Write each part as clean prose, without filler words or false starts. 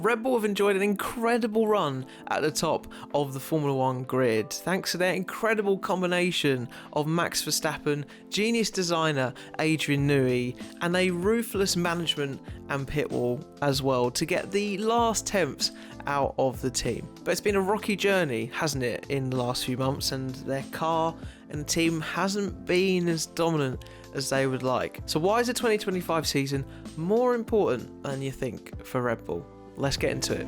Red Bull have enjoyed an incredible run at the top of the Formula 1 grid, thanks to their incredible combination of Max Verstappen, genius designer Adrian Newey, and a ruthless management and pit wall as well to get the last tenths out of the team. But it's been a rocky journey, hasn't it, in the last few months, and their car and the team hasn't been as dominant as they would like. So why is the 2025 season more important than you think for Red Bull? Let's get into it.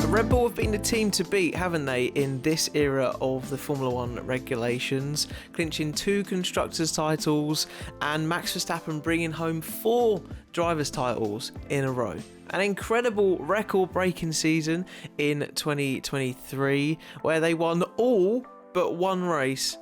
Red Bull have been the team to beat, haven't they, in this era of the Formula 1 regulations, clinching 2 constructors' titles and Max Verstappen bringing home 4 drivers' titles in a row. An incredible record-breaking season in 2023 where they won all but one race,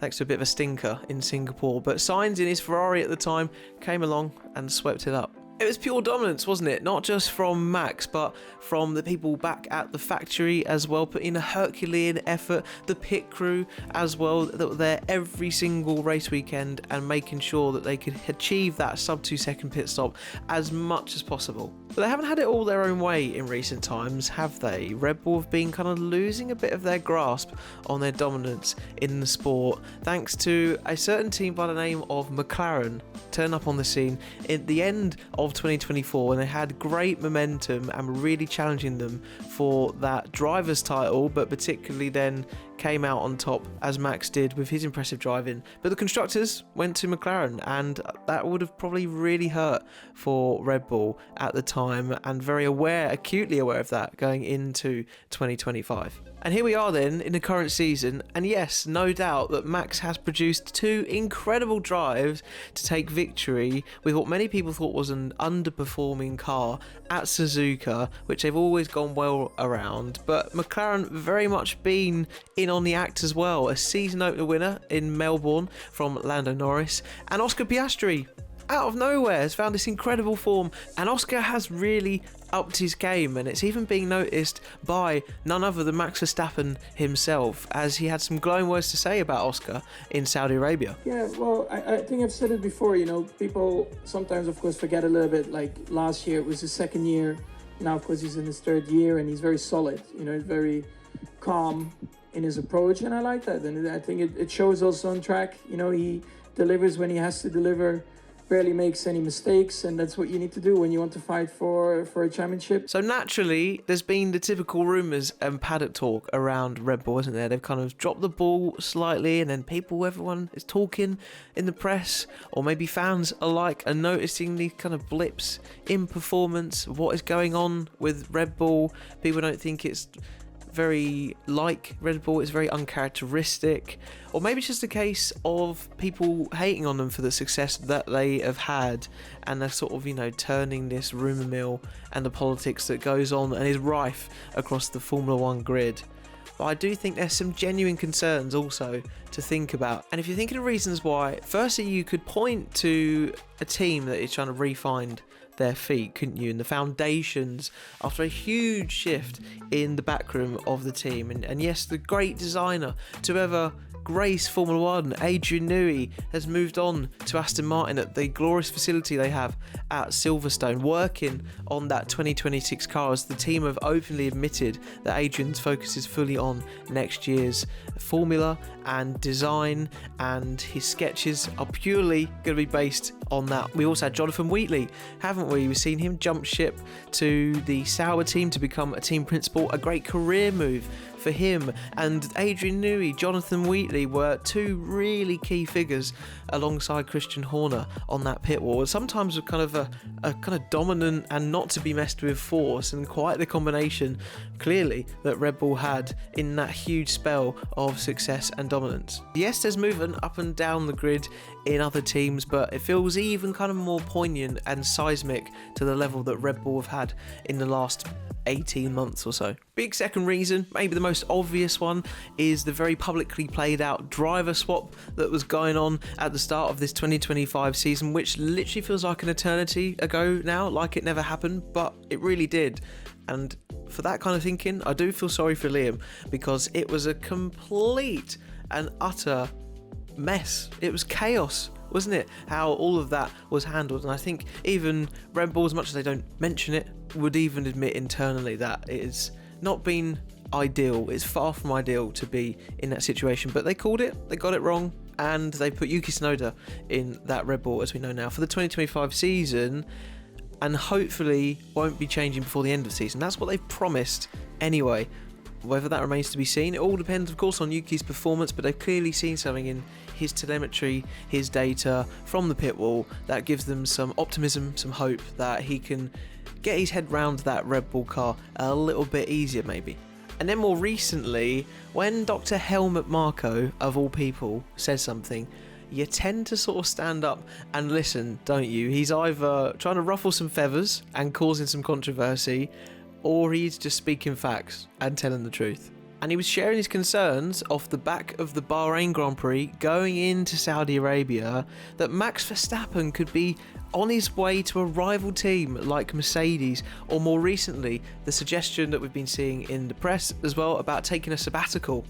thanks to a bit of a stinker in Singapore, but Sainz in his Ferrari at the time came along and swept it up. It was pure dominance, wasn't it? Not just from Max, but from the people back at the factory as well, putting in a Herculean effort, the pit crew as well, that were there every single race weekend and making sure that they could achieve that sub 2 second pit stop as much as possible. But they haven't had it all their own way in recent times, have they? Red Bull have been kind of losing a bit of their grasp on their dominance in the sport, thanks to a certain team by the name of McLaren turn up on the scene at the end of 2024 when they had great momentum and were really challenging them for that driver's title, but particularly then came out on top as Max did with his impressive driving. But the constructors went to McLaren, and that would have probably really hurt for Red Bull at the time, and very acutely aware of that going into 2025. And here we are then in the current season, and yes, no doubt that Max has produced 2 incredible drives to take victory with what many people thought was an underperforming car at Suzuka, which they've always gone well around. But McLaren very much been in on the act as well. A season opener winner in Melbourne from Lando Norris, and Oscar Piastri out of nowhere has found this incredible form, and Oscar has really upped his game, and it's even being noticed by none other than Max Verstappen himself, as he had some glowing words to say about Oscar in Saudi Arabia. Yeah, well, I think I've said it before, people sometimes of course forget a little bit, like last year it was his second year, now of course he's in his 3rd year, and he's very solid, he's very calm in his approach, and I like that, and I think it shows also on track. He delivers when he has to deliver, barely makes any mistakes, and that's what you need to do when you want to fight for a championship. So naturally, there's been the typical rumours and paddock talk around Red Bull, isn't there? They've kind of dropped the ball slightly, and then everyone is talking in the press, or maybe fans alike, are noticing these kind of blips in performance, what is going on with Red Bull. People don't think it's very like Red Bull, it's very uncharacteristic, or maybe it's just a case of people hating on them for the success that they have had, and they're sort of turning this rumour mill and the politics that goes on and is rife across the Formula 1 grid. But I do think there's some genuine concerns also to think about. And if you're thinking of reasons why, firstly, you could point to a team that is trying to re-find their feet, couldn't you? And the foundations after a huge shift in the backroom of the team. And yes, the great designer to ever grace Formula 1, Adrian Newey, has moved on to Aston Martin at the glorious facility they have at Silverstone, working on that 2026 car, as the team have openly admitted that Adrian's focus is fully on next year's formula and design, and his sketches are purely going to be based on that. We also had Jonathan Wheatley, haven't we? We've seen him jump ship to the Sauber team to become a team principal, a great career move for him. And Adrian Newey, Jonathan Wheatley were 2 really key figures alongside Christian Horner on that pit wall. Sometimes with kind of a kind of dominant and not to be messed with force, and quite the combination clearly that Red Bull had in that huge spell of success and dominance. Yes, there's movement up and down the grid in other teams, but it feels even kind of more poignant and seismic to the level that Red Bull have had in the last 18 months or so. Big second reason, maybe the most obvious one, is the very publicly played out driver swap that was going on at the start of this 2025 season, which literally feels like an eternity ago now, like it never happened, but it really did. And for that kind of thinking, I do feel sorry for Liam, because it was a complete and utter mess. It was chaos wasn't it? How all of that was handled. And I think even Red Bull, as much as they don't mention it, would even admit internally that it has not been ideal. It's far from ideal to be in that situation, but they called it, they got it wrong, and they put Yuki Tsunoda in that Red Bull, as we know now, for the 2025 season, and hopefully won't be changing before the end of the season. That's what they've promised anyway. Whether that remains to be seen, it all depends, of course, on Yuki's performance, but they've clearly seen something in his telemetry, his data from the pit wall that gives them some optimism, some hope that he can get his head round that Red Bull car a little bit easier, maybe. And then more recently, when Dr. Helmut Marko, of all people, says something, you tend to sort of stand up and listen, don't you? He's either trying to ruffle some feathers and causing some controversy, or he's just speaking facts and telling the truth. And he was sharing his concerns off the back of the Bahrain Grand Prix going into Saudi Arabia that Max Verstappen could be on his way to a rival team like Mercedes, or more recently, the suggestion that we've been seeing in the press as well about taking a sabbatical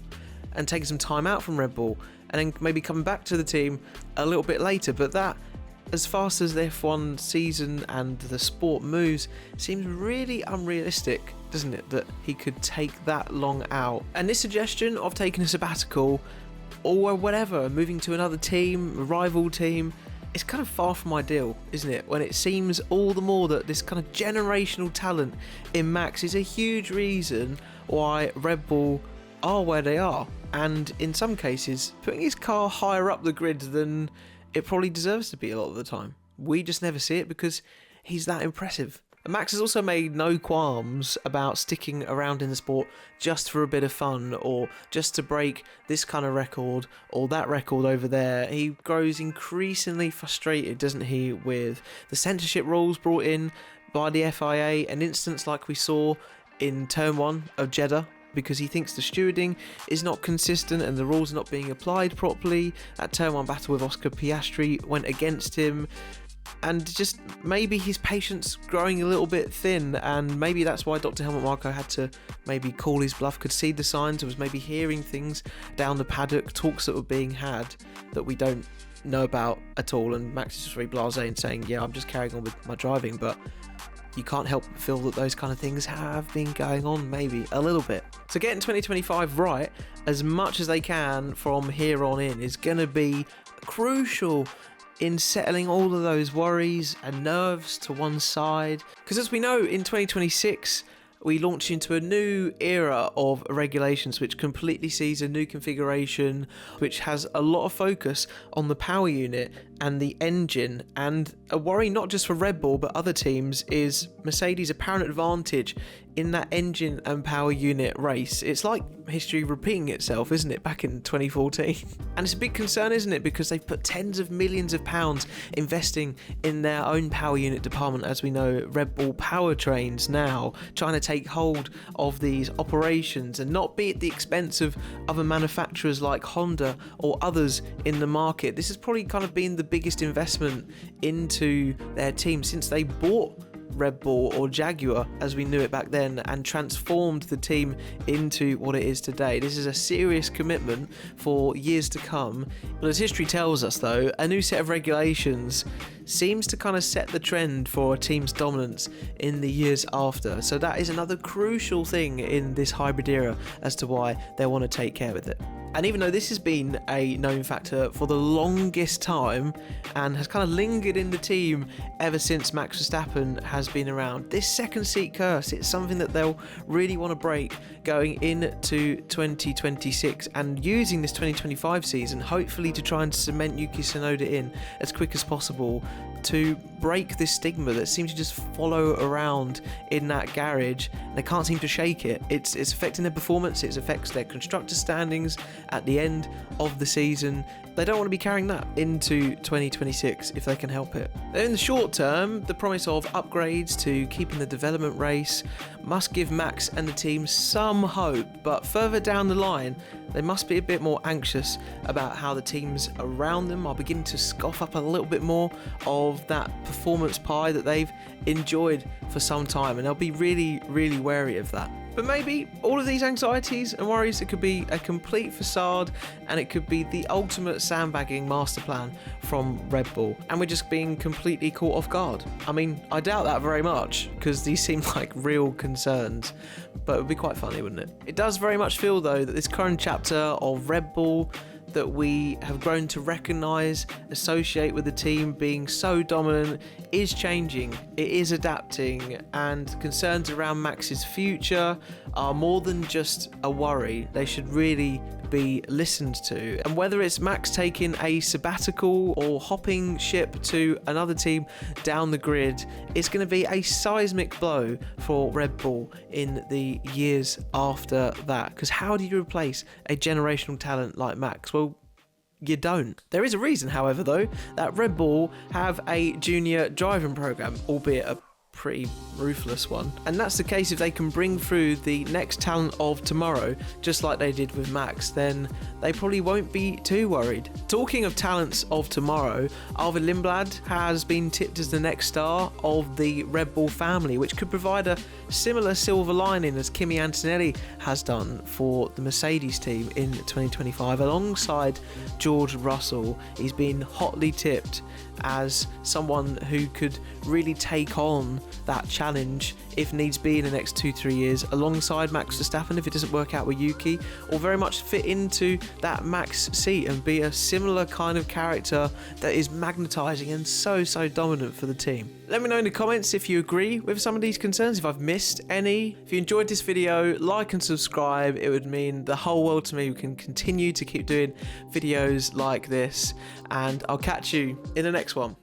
and taking some time out from Red Bull and then maybe coming back to the team a little bit later. But that, as fast as the F1 season and the sport moves, seems really unrealistic, doesn't it, that he could take that long out. And this suggestion of taking a sabbatical or whatever, moving to another team, a rival team, it's kind of far from ideal, isn't it? When it seems all the more that this kind of generational talent in Max is a huge reason why Red Bull are where they are, and in some cases putting his car higher up the grid than it probably deserves to be a lot of the time. We just never see it because he's that impressive. And Max has also made no qualms about sticking around in the sport just for a bit of fun, or just to break this kind of record or that record over there. He grows increasingly frustrated, doesn't he, with the censorship rules brought in by the FIA, an instance like we saw in Turn 1 of Jeddah, because he thinks the stewarding is not consistent and the rules are not being applied properly. That Turn 1 battle with Oscar Piastri went against him, and just maybe his patience growing a little bit thin, and maybe that's why Dr. Helmut Marko had to maybe call his bluff, could see the signs, was maybe hearing things down the paddock, talks that were being had that we don't know about at all, and Max is just very blasé and saying, yeah, I'm just carrying on with my driving, but you can't help but feel that those kind of things have been going on maybe a little bit. So getting 2025 right as much as they can from here on in is going to be crucial in settling all of those worries and nerves to one side. Because as we know, in 2026, we launch into a new era of regulations which completely sees a new configuration, which has a lot of focus on the power unit and the engine. And a worry not just for Red Bull but other teams is Mercedes' apparent advantage in that engine and power unit race. It's like history repeating itself, isn't it, back in 2014? And it's a big concern, isn't it, because they've put tens of millions of pounds investing in their own power unit department, as we know, Red Bull powertrains now, trying to take hold of these operations and not be at the expense of other manufacturers like Honda or others in the market. This has probably kind of been the biggest investment into their team since they bought Red Bull, or Jaguar as we knew it back then, and transformed the team into what it is today. This is a serious commitment for years to come. But as history tells us, though, a new set of regulations seems to kind of set the trend for a team's dominance in the years after. So that is another crucial thing in this hybrid era as to why they want to take care with it. And even though this has been a known factor for the longest time and has kind of lingered in the team ever since Max Verstappen has been around, this second seat curse, it's something that they'll really want to break going into 2026 and using this 2025 season, hopefully to try and cement Yuki Tsunoda in as quick as possible to break this stigma that seems to just follow around in that garage. They can't seem to shake it. It's affecting their performance, it affects their constructor standings at the end of the season. They don't want to be carrying that into 2026 if they can help it. In the short term, the promise of upgrades to keeping the development race must give Max and the team some hope, but further down the line, they must be a bit more anxious about how the teams around them are beginning to scoff up a little bit more of that performance pie that they've enjoyed for some time, and they'll be really, really wary of that. But maybe all of these anxieties and worries, it could be a complete facade, and it could be the ultimate sandbagging master plan from Red Bull, and we're just being completely caught off guard. I mean, I doubt that very much, because these seem like real concerns, but it would be quite funny, wouldn't it? It does very much feel, though, that this current chapter of Red Bull that we have grown to recognise, associate with the team being so dominant, is changing, it is adapting, and concerns around Max's future are more than just a worry. They should really be listened to. And whether it's Max taking a sabbatical or hopping ship to another team down the grid, it's going to be a seismic blow for Red Bull in the years after that. Because how do you replace a generational talent like Max? Well, you don't. There is a reason, however, though, that Red Bull have a junior driving program, albeit a pretty ruthless one. And that's the case if they can bring through the next talent of tomorrow, just like they did with Max, then they probably won't be too worried. Talking of talents of tomorrow, Arvid Lindblad has been tipped as the next star of the Red Bull family, which could provide a similar silver lining as Kimi Antonelli has done for the Mercedes team in 2025. Alongside George Russell, he's been hotly tipped as someone who could really take on that challenge if needs be in the next 2-3 years, alongside Max Verstappen if it doesn't work out with Yuki, or very much fit into that Max seat and be a similar kind of character that is magnetising and so dominant for the team. Let me know in the comments if you agree with some of these concerns, if I've missed any. If you enjoyed this video, like and subscribe. It would mean the whole world to me. We can continue to keep doing videos like this, and I'll catch you in the next one.